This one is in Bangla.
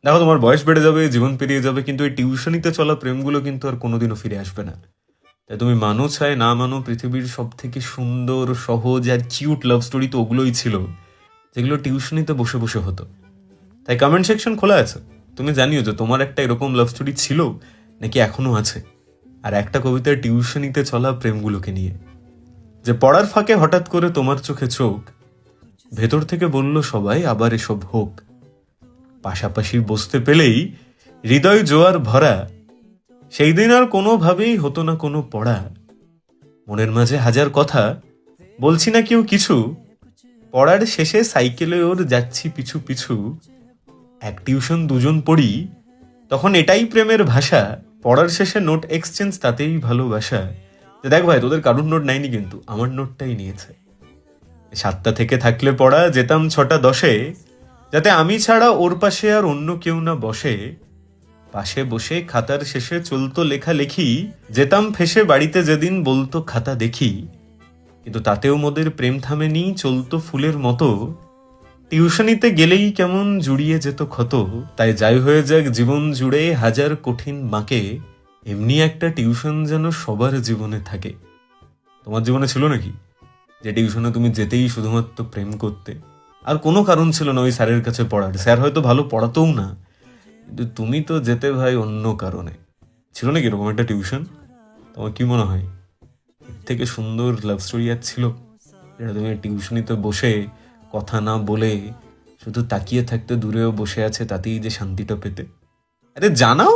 দেখো, তোমার বয়স বেড়ে যাবে, জীবন পেরিয়ে যাবে, কিন্তু এই টিউশনিতে চলা প্রেমগুলো কিন্তু আর কোনোদিনও ফিরে আসবে না। তাই তুমি মানো চাই না মানো, পৃথিবীর সব থেকে সুন্দর, সহজ আর কিউট লাভ স্টোরি তো ওগুলোই ছিল যেগুলো টিউশনিতে বসে বসে হতো। তাই কমেন্ট সেকশন খোলা আছে, তুমি জানিও যে তোমার একটা এরকম লাভ স্টোরি ছিল নাকি এখনো আছে। আর একটা কবিতার টিউশনিতে চলা প্রেমগুলোকে নিয়ে, যে পড়ার ফাঁকে হঠাৎ করে তোমার চোখে চোখ, ভেতর থেকে বলল সবাই আবার এসব হোক। পাশাপাশি বসতে পেলেই হৃদয় জোয়ার ভরা, সেই দিন আর কোনোভাবেই হতো না কোনো পড়া। মনের মাঝে হাজার কথা, বলছি না কেউ কিছু, পড়ার শেষে সাইকেলে ওর যাচ্ছি পিছু পিছু। এক টিউশন দুজন পড়ি, তখন এটাই প্রেমের ভাষা। পড়ার শেষে নোট এক্সচেঞ্জ, তাতেই ভালোবাসা। যে দেখ ভাই, তোদের কারুর নোট নেয়নি, কিন্তু আমার নোটটাই নিয়েছে। 7টা থেকে থাকলে পড়া, যেতাম 6টা 10-এ, যাতে আমি ছাড়া ওর পাশে আর অন্য কেউ না বসে। পাশে বসে খাতার শেষে চলতো লেখালেখি, যেতাম ফেসে বাড়িতে যেদিন বলতো খাতা দেখি। কিন্তু তাতেও মোদের প্রেম থামেনি, চলতো ফুলের মতো। টিউশনিতে গেলেই কেমন জুড়িয়ে যেত ক্ষত। তাই যাই হয়ে যাক জীবন জুড়ে হাজার কঠিন বাঁকে, এমনি একটা টিউশন যেন সবার জীবনে থাকে। তোমার জীবনে ছিল নাকি যে টিউশনে তুমি যেতেই শুধুমাত্র প্রেম করতে, আর কোনো কারণ ছিল না ওই স্যারের কাছে পড়ার? স্যার হয়তো ভালো পড়াতেও না, কিন্তু তুমি তো যেতে ভাই অন্য কারণে। ছিল নাকি এরকম একটা টিউশন? তোমার কি মনে হয় এর থেকে সুন্দর লাভ স্টোরি আর ছিল, যেটা তুমি টিউশনিতে বসে কথা না বলে শুধু তাকিয়ে থাকতে, দূরেও বসে আছে তাতেই যে শান্তিটা পেতে? আরে জানাও।